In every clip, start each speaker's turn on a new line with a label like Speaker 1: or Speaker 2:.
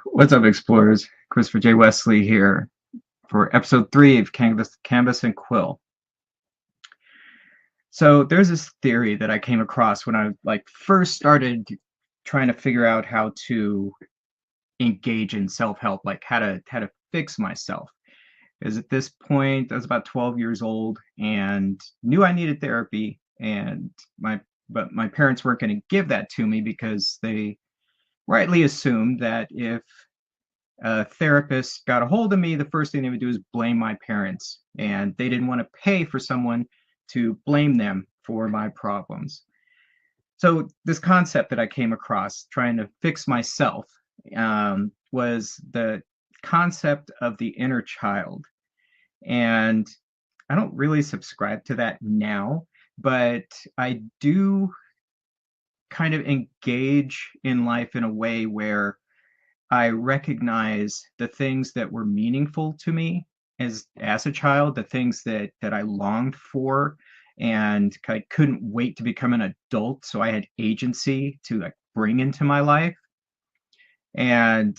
Speaker 1: What's up, explorers? Christopher J. Wesley here for episode 3 of Canvas and Quill. So there's this theory that I came across when I first started trying to figure out how to engage in self-help, like how to fix myself. Because at this point, I was about 12 years old and knew I needed therapy, and my parents weren't going to give that to me because they rightly assumed that if a therapist got a hold of me, the first thing they would do is blame my parents, and they didn't want to pay for someone to blame them for my problems. So this concept that I came across trying to fix myself was the concept of the inner child. And I don't really subscribe to that now, but I do kind of engage in life in a way where I recognize the things that were meaningful to me as a child, the things that I longed for, and I couldn't wait to become an adult, so I had agency to bring into my life. And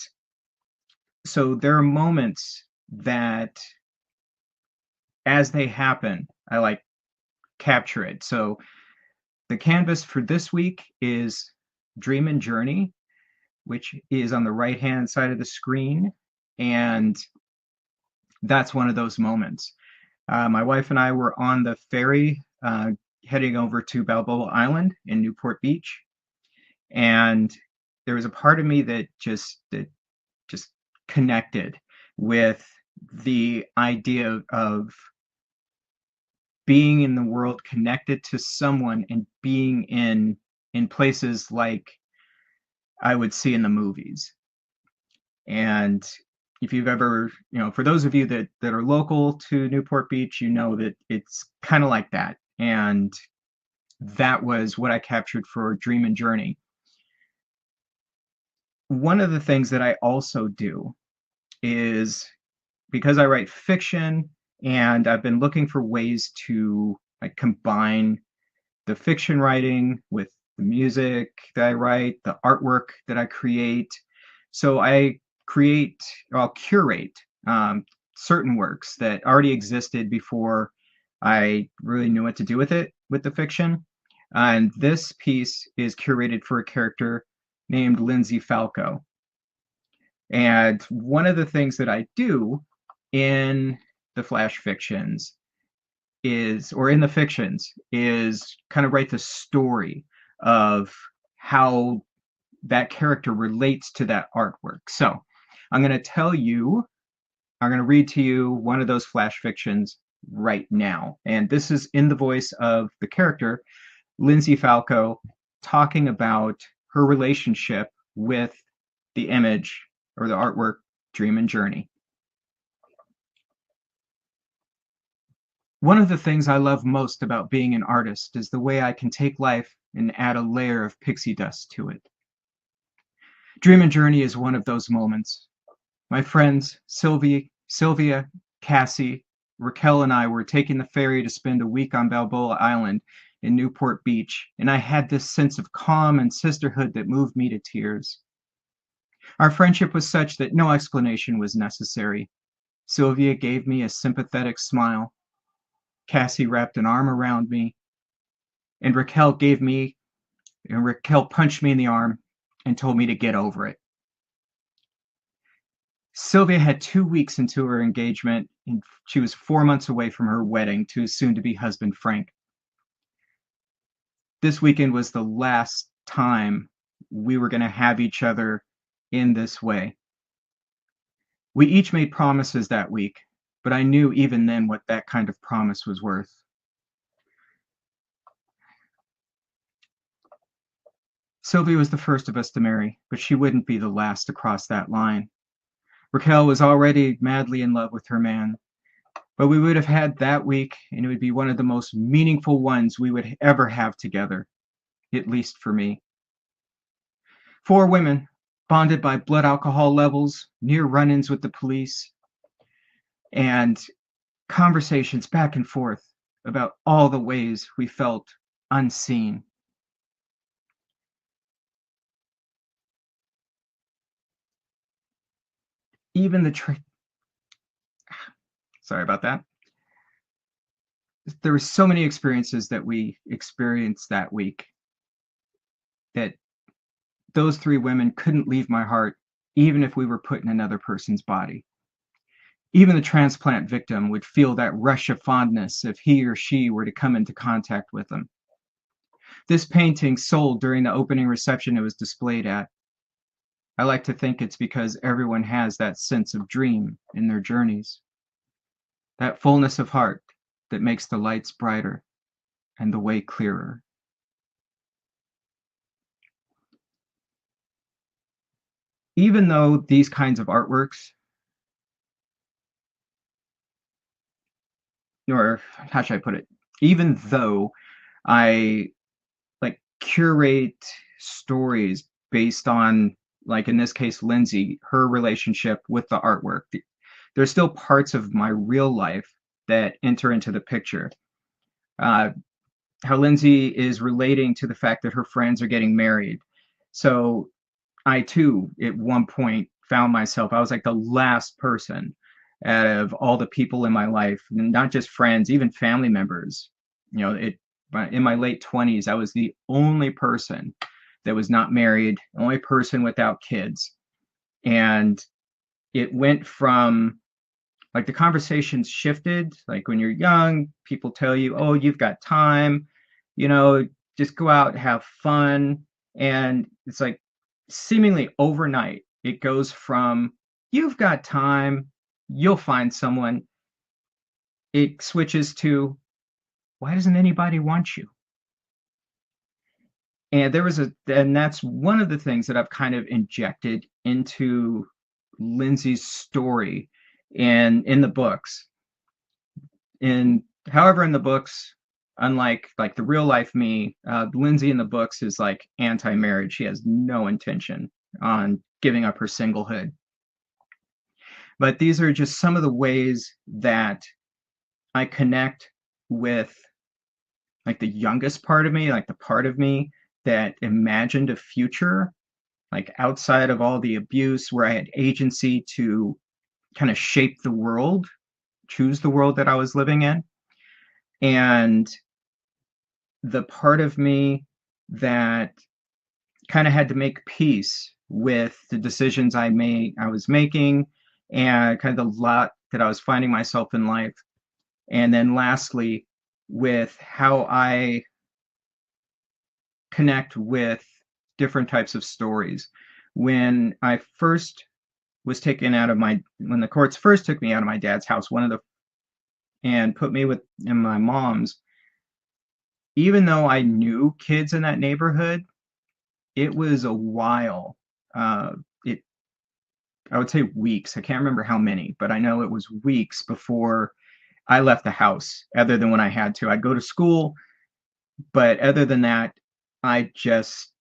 Speaker 1: so there are moments that, as they happen, I capture it. So the canvas for this week is Dream and Journey, which is on the right-hand side of the screen. And that's one of those moments. My wife and I were on the ferry heading over to Balboa Island in Newport Beach. And there was a part of me that just connected with the idea of being in the world, connected to someone, and being in places like I would see in the movies. And if you've ever, for those of you that are local to Newport Beach, you know that it's kind of like that. And that was what I captured for Dream and Journey. One of the things that I also do is, because I write fiction and I've been looking for ways to combine the fiction writing with the music that I write, the artwork that I create. So I'll curate certain works that already existed before I really knew what to do with the fiction. And this piece is curated for a character named Lindsey Falco. And one of the things that I do in the flash fictions or in the fictions, is kind of write the story of how that character relates to that artwork. So I'm going to read to you one of those flash fictions right now. And this is in the voice of the character, Lindsey Falco, talking about her relationship with the image or the artwork Dream and Journey. One of the things I love most about being an artist is the way I can take life and add a layer of pixie dust to it. Dream and Journey is one of those moments. My friends Sylvia, Cassie, Raquel, and I were taking the ferry to spend a week on Balboa Island in Newport Beach, and I had this sense of calm and sisterhood that moved me to tears. Our friendship was such that no explanation was necessary. Sylvia gave me a sympathetic smile. Cassie wrapped an arm around me, and Raquel punched me in the arm and told me to get over it. Sylvia had 2 weeks into her engagement, and she was 4 months away from her wedding to soon-to-be husband Frank. This weekend was the last time we were going to have each other in this way. We each made promises that week, but I knew even then what that kind of promise was worth. Sylvia was the first of us to marry, but she wouldn't be the last to cross that line. Raquel was already madly in love with her man, but we would have had that week, and it would be one of the most meaningful ones we would ever have together. at least for me. 4 women, bonded by blood alcohol levels, near run-ins with the police, and conversations back and forth about all the ways we felt unseen. Even sorry about that. There were so many experiences that we experienced that week that those 3 women couldn't leave my heart, even if we were put in another person's body. Even the transplant victim would feel that rush of fondness if he or she were to come into contact with them. This painting sold during the opening reception it was displayed at. I like to think it's because everyone has that sense of dream in their journeys, that fullness of heart that makes the lights brighter and the way clearer. Even though these kinds of artworks, or how should I put it? Even though I like curate stories based on, like in this case, Lindsey, her relationship with the artwork, there's still parts of my real life that enter into the picture. How Lindsey is relating to the fact that her friends are getting married. So I too, at one point, found myself, I was like the last person out of all the people in my life, not just friends, even family members. You know, in my late 20s, I was the only person that was not married, only person without kids. And it went from, like, the conversations shifted. Like when you're young, people tell you, oh, you've got time, you know, just go out, have fun. And it's like seemingly overnight, it goes from, you've got time, you'll find someone. It switches to, why doesn't anybody want you? And that's one of the things that I've kind of injected into Lindsey's story in the books. However, in the books, unlike like the real life me, Lindsey in the books is like anti-marriage. She has no intention on giving up her singlehood. But these are just some of the ways that I connect with like the youngest part of me, like the part of me that imagined a future, like outside of all the abuse, where I had agency to kind of shape the world, choose the world that I was living in. And the part of me that kind of had to make peace with the decisions I was making, and kind of the lot that I was finding myself in life. And then lastly, with how I connect with different types of stories. When I first was taken out of when the courts first took me out of my dad's house, and put me in my mom's, even though I knew kids in that neighborhood, it was a while. I would say weeks. I can't remember how many, but I know it was weeks before I left the house, other than when I had to. I'd go to school, but other than that, I just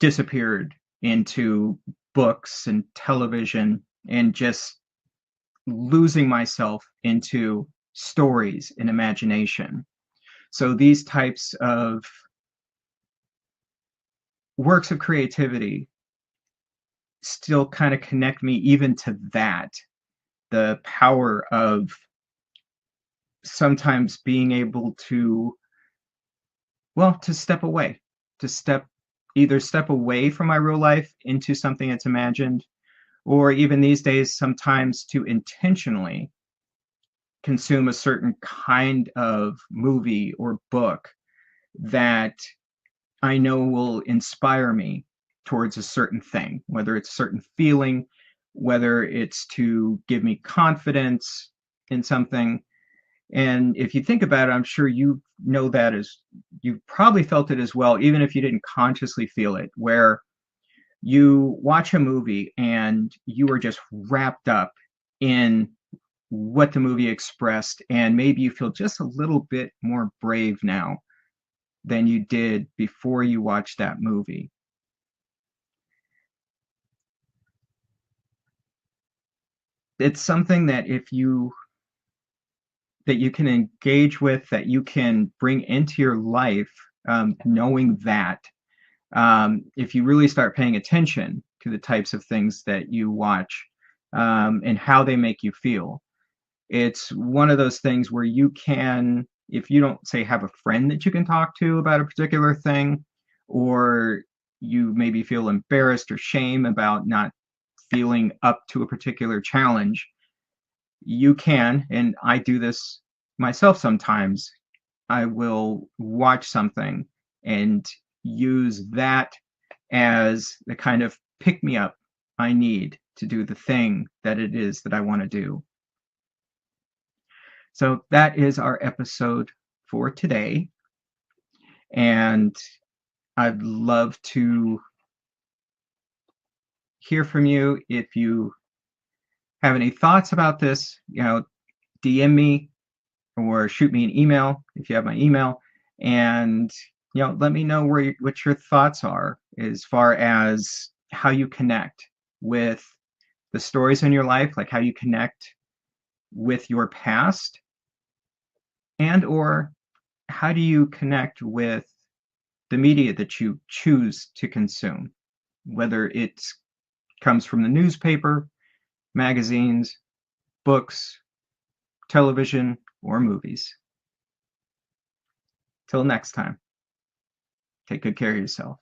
Speaker 1: disappeared into books and television and just losing myself into stories and imagination. So these types of works of creativity still kind of connect me even to that, the power of sometimes being able to, well, to step away, either step away from my real life into something that's imagined, or even these days, sometimes to intentionally consume a certain kind of movie or book that I know will inspire me towards a certain thing, whether it's a certain feeling, whether it's to give me confidence in something. And if you think about it, I'm sure you know that you probably felt it as well, even if you didn't consciously feel it, where you watch a movie and you are just wrapped up in what the movie expressed, and maybe you feel just a little bit more brave now than you did before you watched that movie. It's something that that you can engage with, that you can bring into your life, knowing that if you really start paying attention to the types of things that you watch, and how they make you feel. It's one of those things where you can, if you don't say have a friend that you can talk to about a particular thing, or you maybe feel embarrassed or shame about not feeling up to a particular challenge, you can, and I do this myself sometimes, I will watch something and use that as the kind of pick me up I need to do the thing that it is that I want to do. So that is our episode for today. And I'd love to hear from you. If you have any thoughts about this, DM me or shoot me an email if you have my email, and let me know what your thoughts are as far as how you connect with the stories in your life, like how you connect with your past, and or how do you connect with the media that you choose to consume, whether it comes from the newspaper, magazines, books, television, or movies. Till next time, take good care of yourself.